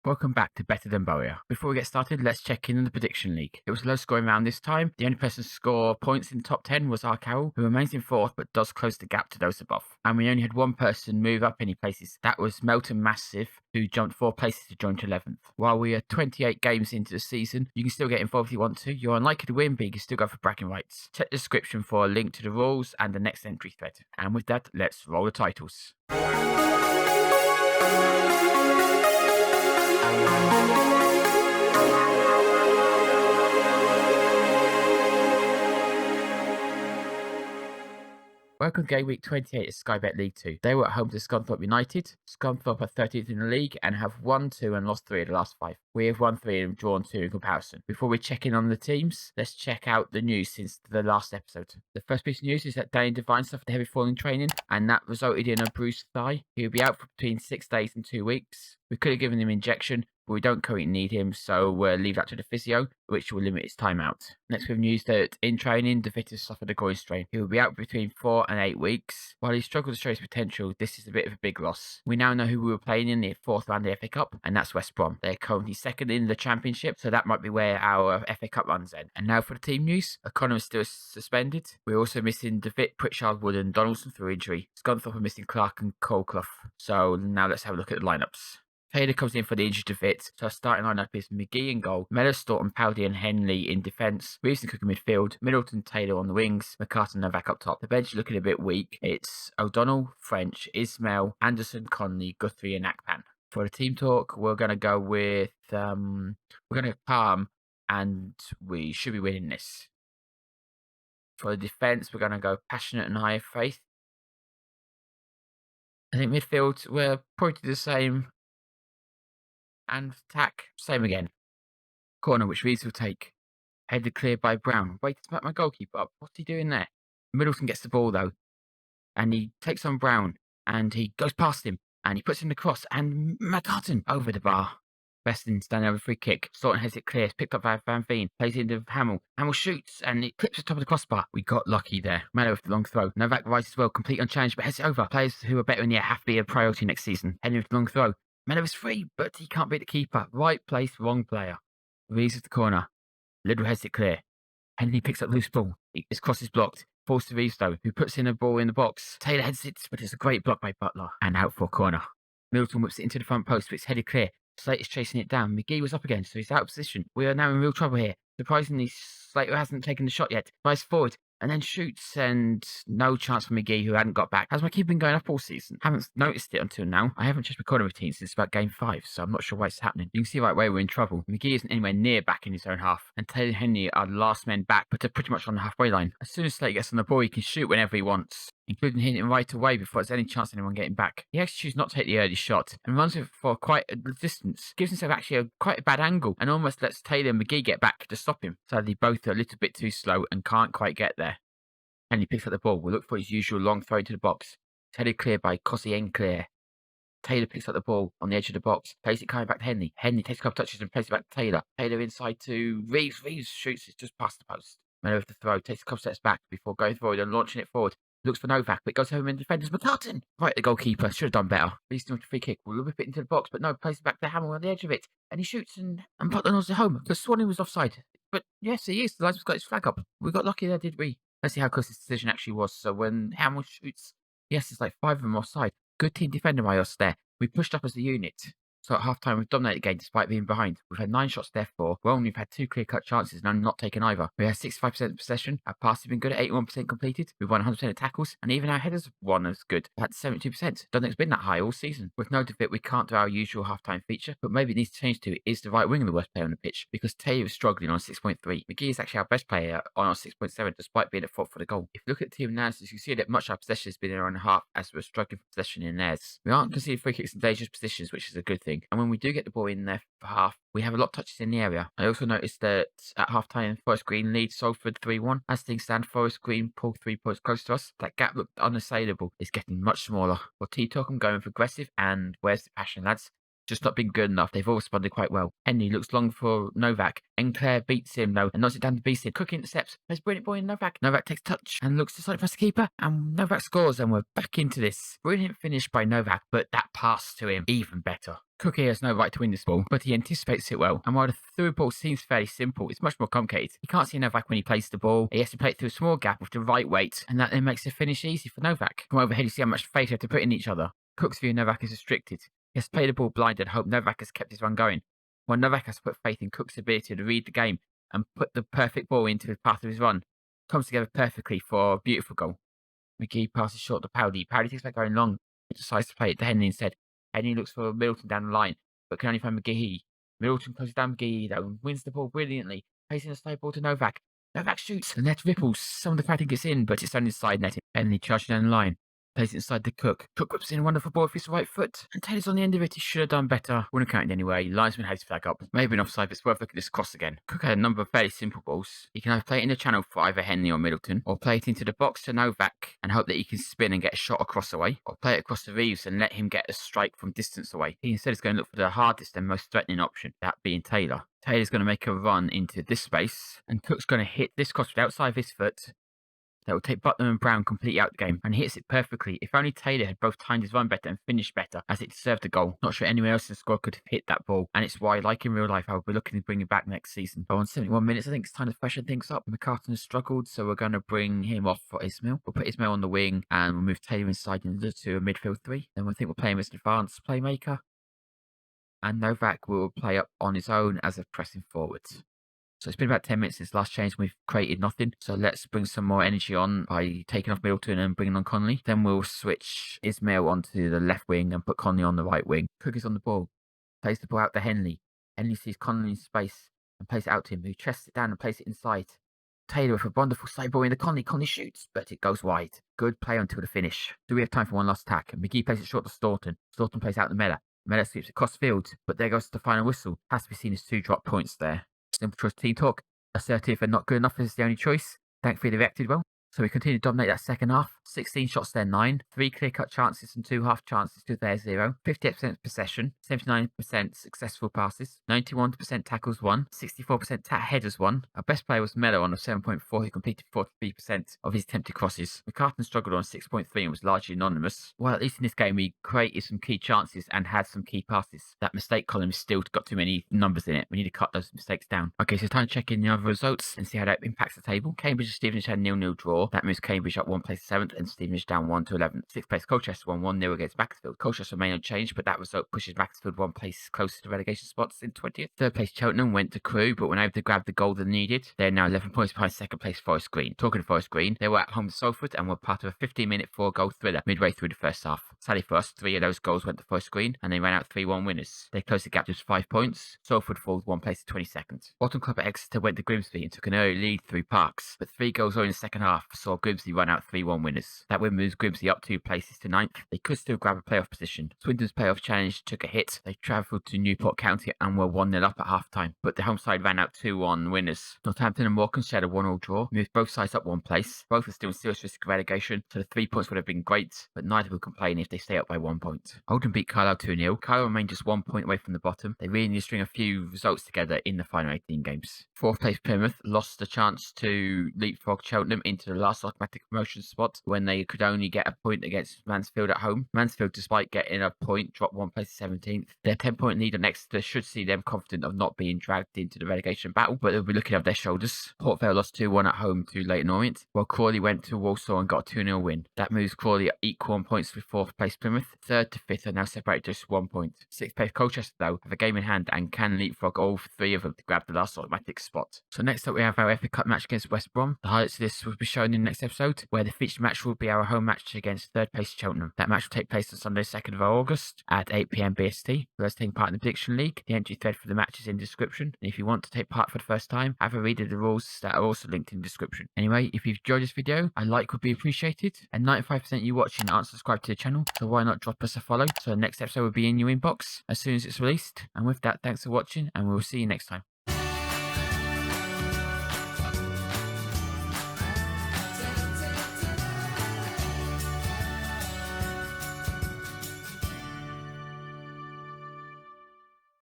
Welcome back to Better Than Bowyer. Before we get started, let's check in on the prediction league. It was a low scoring round this time. The only person to score points in the top 10 was our Carol, who remains in 4th but does close the gap to those above. And we only had one person move up any places. That was Melton Massive, who jumped 4 places to join to 11th. While we are 28 games into the season, you can still get involved if you want to. You're unlikely to win, but you can still go for bragging rights. Check the description for a link to the rules and the next entry thread. And with that, let's roll the titles. Welcome to Game Week 28 of Sky Bet League 2. They were at home to Scunthorpe United. Scunthorpe are 13th in the league and have won 2 and lost 3 of the last 5. We have won 3 and drawn 2 in comparison. Before we check in on the teams, let's check out the news since the last episode. The first piece of news is that Danny Devine suffered heavy fall in training, and that resulted in a bruised thigh. He'll be out for between 6 days and 2 weeks. We could have given him injection, but we don't currently need him, so we'll leave that to the physio, which will limit his time out. Next, we have news that in training, De Vit has suffered a groin strain. He will be out between 4 and 8 weeks. While he struggled to show his potential, this is a bit of a big loss. We now know who we were playing in the 4th round of the FA Cup, and that's West Brom. They're currently 2nd in the Championship, so that might be where our FA Cup runs end. And now for the team news. O'Connor is still suspended. We're also missing De Vit, Pritchard, Wood and Donaldson through injury. Scunthorpe are missing Clark and Colclough. So now let's have a look at the lineups. Taylor comes in for the injured De Vit, so our starting lineup is McGee in goal, Mellor, Staunton, Powdy and Henley in defence, Reeves and Cook in midfield, Middleton, Taylor on the wings, McCartan and Novak up top. The bench is looking a bit weak. It's O'Donnell, French, Ismail, Anderson, Conley, Guthrie and Akpan. For the team talk, we're going to go with, Palm, and we should be winning this. For the defence, we're going to go Passionate and High Faith. I think midfield, we're probably the same. And attack, same again. Corner, which Reeves will take. Headed clear by Brown. Wait to back my goalkeeper up. What's he doing there? Middleton gets the ball though. And he takes on Brown. And he goes past him. And he puts in the cross. And McCartan over the bar. Weston standing over free kick. Staunton has it clear. It's picked up by Van Veen. Plays into Hamill. Hamill shoots. And it clips the top of the crossbar. We got lucky there. Mellor with the long throw. Novak rises well. Complete unchallenged. But heads it over. Players who are better in the air have to be a priority next season. Henry with the long throw. Mellor is free, but he can't beat the keeper. Right place, wrong player. Reeves at the corner. Little heads it clear. Henley picks up loose ball. His cross is blocked. Falls to Reeves though, who puts in a ball in the box. Taylor heads it, but it's a great block by Butler. And out for a corner. Middleton whips it into the front post, but it's headed clear. Slate is chasing it down. McGee was up again, so he's out of position. We are now in real trouble here. Surprisingly, Slater hasn't taken the shot yet. Flies forward. And then shoots, and no chance for McGee, who hadn't got back. Has my keeper been going up all season? Haven't noticed it until now. I haven't checked my corner routine since about game 5, so I'm not sure why it's happening. You can see right away we're in trouble. McGee isn't anywhere near back in his own half, and Taylor and Henry are the last men back, but they're pretty much on the halfway line. As soon as Slater gets on the ball, he can shoot whenever he wants, including hitting it right away before there's any chance of anyone getting back. He actually chooses not to take the early shot, and runs it for quite a distance. Gives himself actually quite a bad angle, and almost lets Taylor and McGee get back to stop him. Sadly, both are a little bit too slow and can't quite get there. Henley picks up the ball. We'll look for his usual long throw into the box. It's headed clear by Cossien Clear. Taylor picks up the ball on the edge of the box. Plays it coming back to Henley. Henley takes a couple touches and plays it back to Taylor. Taylor inside to Reeves. Reeves shoots it just past the post. Mellor with the throw. Takes a couple steps back before going forward and launching it forward. Looks for Novak, but it goes home in defenders. McCartan! Right, the goalkeeper. Should have done better. Least with the free kick. We'll whip it into the box, but no, plays it back to Hamill on the edge of it. And he shoots and Butler nods it home. Because Swanee was offside. But yes, he is. The linesman's got his flag up. We got lucky there, did we? Let's see how close this decision actually was. So when Hamill shoots, yes, it's like 5 of them offside. Good team defending by us there. We pushed up as a unit. So at half-time, we've dominated the game despite being behind. We've had 9 shots, therefore. Well, we've had 2 clear-cut chances and I'm not taken either. We had 65% possession. Our passes have been good at 81% completed. We've won 100% of tackles. And even our headers have won as good at 72%. Don't think it's been that high all season. With no De Vit, we can't do our usual half-time feature. But maybe it needs to change to is the right winger the worst player on the pitch. Because Taylor is struggling on 6.3. McGee is actually our best player on our 6.7 despite being at fault for the goal. If you look at the team analysis, you see that much of our possession has been in our own half as we're struggling for possession in theirs. We aren't conceding free kicks in dangerous positions, which is a good thing. And when we do get the ball in there for half, we have a lot of touches in the area. I also noticed that at half-time, Forest Green leads Salford 3-1. As things stand, Forest Green pull 3 points close to us. That gap looked unassailable. It's getting much smaller. For T-Talk, I'm going for aggressive, and where's the passion, lads? Just not been good enough. They've all responded quite well. Henry looks long for Novak. Enclair beats him though and knocks it down to Beeson. Cook intercepts. There's brilliant boy in Novak. Novak takes touch and looks to slightly press the keeper. And Novak scores and we're back into this. Brilliant finish by Novak, but that pass to him, even better. Cook here has no right to win this ball, but he anticipates it well. And while the through ball seems fairly simple, it's much more complicated. He can't see Novak when he plays the ball. He has to play it through a small gap with the right weight, and that then makes the finish easy for Novak. From overhead, you see how much faith they have to put in each other. Cook's view of Novak is restricted. He has to play the ball blind and hope Novak has kept his run going. While Novak has to put faith in Cook's ability to read the game and put the perfect ball into the path of his run. Comes together perfectly for a beautiful goal. McGee passes short to Powdy. Powdy thinks about going long. He decides to play it to Henley instead. Henley looks for Middleton down the line, but can only find McGee. Middleton closes down McGee, though, and wins the ball brilliantly, placing a slow ball to Novak. Novak shoots. The net ripples. Some of the crowd gets in, but it's only side netting. Henley charges down the line. Plays it inside the Cook. Cook whips in a wonderful ball with his right foot. And Taylor's on the end of it. He should have done better. Wouldn't have counted anyway. Linesman has his flag up. Maybe an offside, but it's worth looking at this cross again. Cook had a number of fairly simple balls. He can either play it in the channel for either Henley or Middleton, or play it into the box to Novak and hope that he can spin and get a shot across away, or play it across to Reeves and let him get a strike from distance away. He instead is going to look for the hardest and most threatening option, that being Taylor. Taylor's going to make a run into this space, and Cook's going to hit this cross with the outside of his foot. That will take Butler and Brown completely out the game, and he hits it perfectly. If only Taylor had both timed his run better and finished better, as it deserved a goal. Not sure anyone else in the squad could have hit that ball, and it's why, like in real life, I will be looking to bring him back next season. But on 71 minutes, I think it's time to freshen things up. McCartan has struggled, so we're going to bring him off for Ismail. We'll put Ismail on the wing, and we'll move Taylor inside into a midfield 3. Then we think we'll play him as an advanced playmaker, and Novak will play up on his own as a pressing forward. So it's been about 10 minutes since last change. We've created nothing. So let's bring some more energy on by taking off Middleton and bringing on Connolly. Then we'll switch Ismail onto the left wing and put Connolly on the right wing. Cook is on the ball. Plays the ball out to Henley. Henley sees Connolly in space and plays it out to him, who chests it down and plays it inside. Taylor with a wonderful side ball into Connolly. Connolly shoots, but it goes wide. Good play until the finish. Do we have time for one last attack? McGee plays it short to Staunton. Staunton plays out to Miller. Miller sweeps across field, but there goes the final whistle. Has to be seen as 2 drop points there. Simple choice team talk. Assertive and not good enough is the only choice. Thankfully, they reacted well. So we continue to dominate that second half. 16 shots there, 9. 3 clear-cut chances and 2 half chances to their 0. 58% possession. 79% successful passes. 91% tackles won. 64% headers won. Our best player was Mello on a 7.4 who completed 43% of his attempted crosses. McCartan struggled on 6.3 and was largely anonymous. While at least in this game we created some key chances and had some key passes. That mistake column has still got too many numbers in it. We need to cut those mistakes down. Okay, so time to check in the other results and see how that impacts the table. Cambridge and Stevenage had a 0-0 draw. That moves Cambridge up 1 place to 7th and Stevenage down 1 to 11th. 6th place Colchester won 1-0 against Macclesfield. Colchester remain unchanged, but that result pushes Macclesfield 1 place closer to relegation spots in 20th. 3rd place Cheltenham went to Crewe, but were unable to grab the goal they needed. They're now 11 points behind 2nd place Forest Green. Talking of Forest Green, they were at home to Salford and were part of a 15-minute 4-goal thriller midway through the first half. Sadly for us, 3 of those goals went to Forest Green and they ran out 3-1 winners. They closed the gap to just 5 points. Salford falls 1 place to 22nd. Bottom club at Exeter went to Grimsby and took an early lead through Parks, but 3 goals only in the second half saw Grimsby run out 3-1 winners. That win moves Grimsby up 2 places to 9th. They could still grab a playoff position. Swindon's playoff challenge took a hit. They travelled to Newport County and were 1-0 up at half time, but the home side ran out 2-1 winners. Northampton and Morecambe shared a 1-1 draw, moved both sides up 1 place. Both are still in serious risk of relegation, so the 3 points would have been great, but neither will complain if they stay up by 1 point. Oldham beat Carlisle 2-0. Carlisle remained just 1 point away from the bottom. They really need to string a few results together in the final 18 games. 4th place Plymouth lost the chance to leapfrog Cheltenham into the last automatic promotion spot when they could only get a point against Mansfield at home. Mansfield, despite getting a point, dropped 1 place to 17th. Their 10-point lead on Exeter should see them confident of not being dragged into the relegation battle, but they'll be looking over their shoulders. Port Vale lost 2-1 at home to Leyton Orient, while Crawley went to Walsall and got a 2-0 win. That moves Crawley equal on points with 4th place Plymouth. 3rd to 5th are now separated just 1 point. 6th place Colchester, though, have a game in hand and can leapfrog all 3 of them to grab the last automatic spot. So next up we have our FA Cup match against West Brom. The highlights of this will be shown in the next episode, where the featured match will be our home match against 3rd place Cheltenham. That match will take place on Sunday 2nd of August at 8 PM BST. For those taking part in the Prediction League, the entry thread for the match is in the description, and if you want to take part for the first time, have a read of the rules that are also linked in the description. Anyway, if you've enjoyed this video, a like would be appreciated, and 95% of you watching aren't subscribed to the channel, so why not drop us a follow so the next episode will be in your inbox as soon as it's released. And with that, thanks for watching, and we'll see you next time.